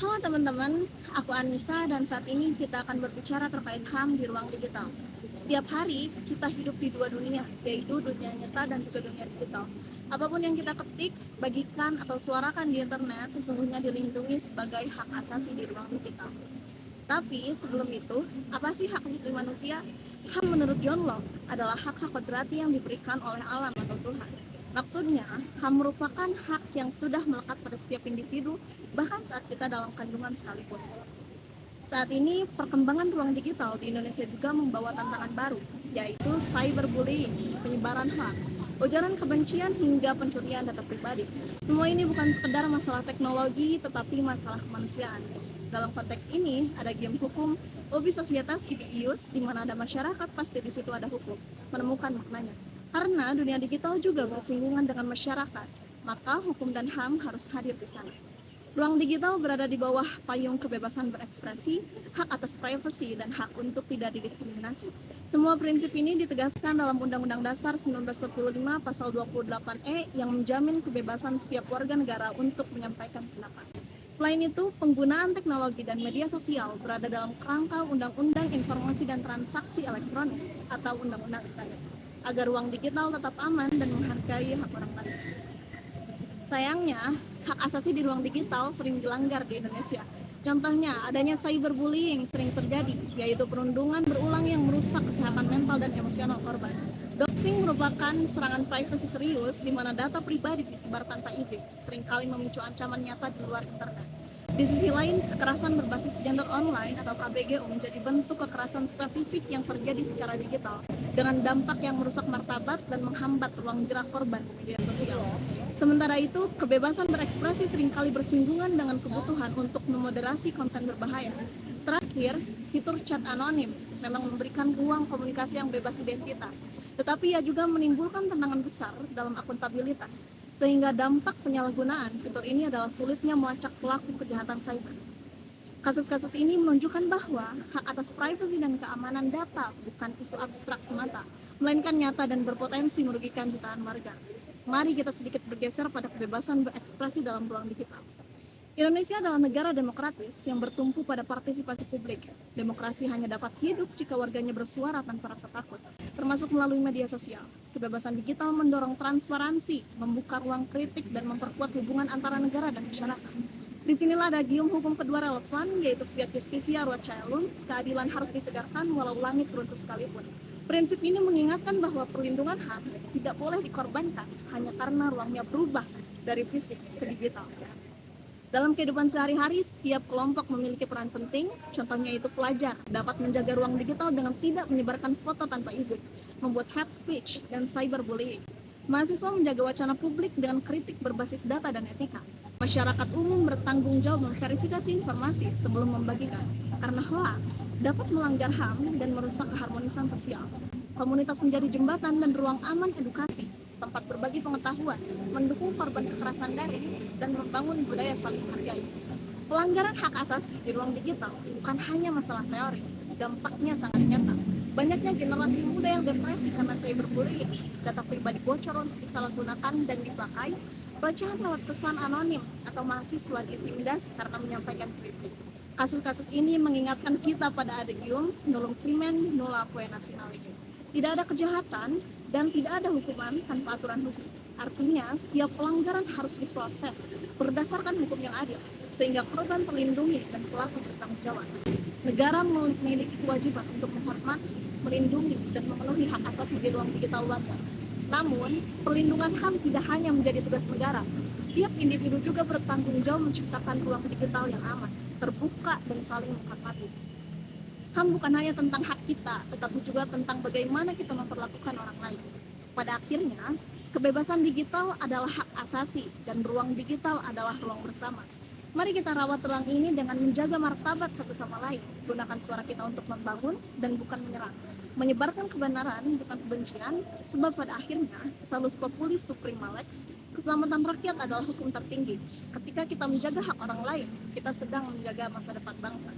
Halo teman-teman, aku Anissa dan saat ini kita akan berbicara terkait HAM di ruang digital. Setiap hari kita hidup di dua dunia, yaitu dunia nyata dan juga dunia digital. Apapun yang kita ketik, bagikan, atau suarakan di internet sesungguhnya dilindungi sebagai hak asasi di ruang digital. Tapi sebelum itu, apa sih hak asasi manusia? HAM menurut John Locke adalah hak-hak kodrati yang diberikan oleh alam atau Tuhan. Maksudnya, HAM merupakan hak yang sudah melekat pada setiap individu, bahkan saat kita dalam kandungan sekalipun. Saat ini, perkembangan ruang digital di Indonesia juga membawa tantangan baru, yaitu cyberbullying, penyebaran hoax, ujaran kebencian hingga pencurian data pribadi. Semua ini bukan sekedar masalah teknologi, tetapi masalah kemanusiaan. Dalam konteks ini, ada game hukum, lobby sosietas IBIUS, di mana ada masyarakat, pasti di situ ada hukum, menemukan maknanya. Karena dunia digital juga bersinggungan dengan masyarakat, maka hukum dan HAM harus hadir di sana. Ruang digital berada di bawah payung kebebasan berekspresi, hak atas privasi, dan hak untuk tidak didiskriminasi. Semua prinsip ini ditegaskan dalam Undang-Undang Dasar 1945 Pasal 28E yang menjamin kebebasan setiap warga negara untuk menyampaikan pendapat. Selain itu, penggunaan teknologi dan media sosial berada dalam kerangka Undang-Undang Informasi dan Transaksi Elektronik atau Undang-Undang ITE, agar ruang digital tetap aman dan menghargai hak orang lain. Sayangnya, hak asasi di ruang digital sering dilanggar di Indonesia. Contohnya, adanya cyberbullying sering terjadi, yaitu perundungan berulang yang merusak kesehatan mental dan emosional korban. Doxing merupakan serangan privasi serius di mana data pribadi disebar tanpa izin, seringkali memicu ancaman nyata di luar internet. Di sisi lain, kekerasan berbasis gender online atau KBGO menjadi bentuk kekerasan spesifik yang terjadi secara digital, dengan dampak yang merusak martabat dan menghambat ruang gerak korban di media sosial. Sementara itu, kebebasan berekspresi seringkali bersinggungan dengan kebutuhan untuk memoderasi konten berbahaya. Terakhir, fitur chat anonim memang memberikan ruang komunikasi yang bebas identitas, tetapi ia juga menimbulkan tantangan besar dalam akuntabilitas, sehingga dampak penyalahgunaan fitur ini adalah sulitnya melacak pelaku kejahatan cyber. Kasus-kasus ini menunjukkan bahwa hak atas privasi dan keamanan data bukan isu abstrak semata, melainkan nyata dan berpotensi merugikan jutaan warga. Mari kita sedikit bergeser pada kebebasan berekspresi dalam ruang digital. Indonesia adalah negara demokratis yang bertumpu pada partisipasi publik. Demokrasi hanya dapat hidup jika warganya bersuara tanpa rasa takut, termasuk melalui media sosial. Kebebasan digital mendorong transparansi, membuka ruang kritik, dan memperkuat hubungan antara negara dan masyarakat. Disinilah ada gium hukum kedua relevan, yaitu fiat justitia ruat caelum, keadilan harus ditegakkan walau langit runtuh sekalipun. Prinsip ini mengingatkan bahwa perlindungan HAM tidak boleh dikorbankan hanya karena ruangnya berubah dari fisik ke digital. Dalam kehidupan sehari-hari, setiap kelompok memiliki peran penting, contohnya itu pelajar dapat menjaga ruang digital dengan tidak menyebarkan foto tanpa izin, membuat hate speech, dan cyberbullying. Mahasiswa menjaga wacana publik dengan kritik berbasis data dan etika. Masyarakat umum bertanggung jawab memverifikasi informasi sebelum membagikan, karena hoax dapat melanggar HAM dan merusak keharmonisan sosial. Komunitas menjadi jembatan dan ruang aman edukasi, tempat berbagi pengetahuan, mendukung korban kekerasan daring, dan membangun budaya saling menghargai. Pelanggaran hak asasi di ruang digital bukan hanya masalah teori, dampaknya sangat nyata. Banyaknya generasi muda yang depresi karena cyberbullying, data pribadi bocor untuk disalahgunakan dan dipakai, pelecehan lewat pesan anonim, atau mahasiswa diintimidasi karena menyampaikan kritik. Kasus-kasus ini mengingatkan kita pada adagium nullum crimen nulla poena sine lege. Tidak ada kejahatan dan tidak ada hukuman tanpa aturan hukum. Artinya, setiap pelanggaran harus diproses berdasarkan hukum yang adil, sehingga korban terlindungi dan pelaku bertanggung jawab. Negara memiliki kewajiban untuk menghormati, melindungi, dan memenuhi hak asasi di ruang digital warga. Namun, perlindungan HAM tidak hanya menjadi tugas negara. Setiap individu juga bertanggung jawab menciptakan ruang digital yang aman, terbuka, dan saling menghormati. HAM bukan hanya tentang hak kita, tetapi juga tentang bagaimana kita memperlakukan orang lain. Pada akhirnya, kebebasan digital adalah hak asasi dan ruang digital adalah ruang bersama. Mari kita rawat ruang ini dengan menjaga martabat satu sama lain, gunakan suara kita untuk membangun dan bukan menyerang, menyebarkan kebenaran bukan kebencian, sebab pada akhirnya salus populis suprema lex, keselamatan rakyat adalah hukum tertinggi. Ketika kita menjaga hak orang lain, kita sedang menjaga masa depan bangsa.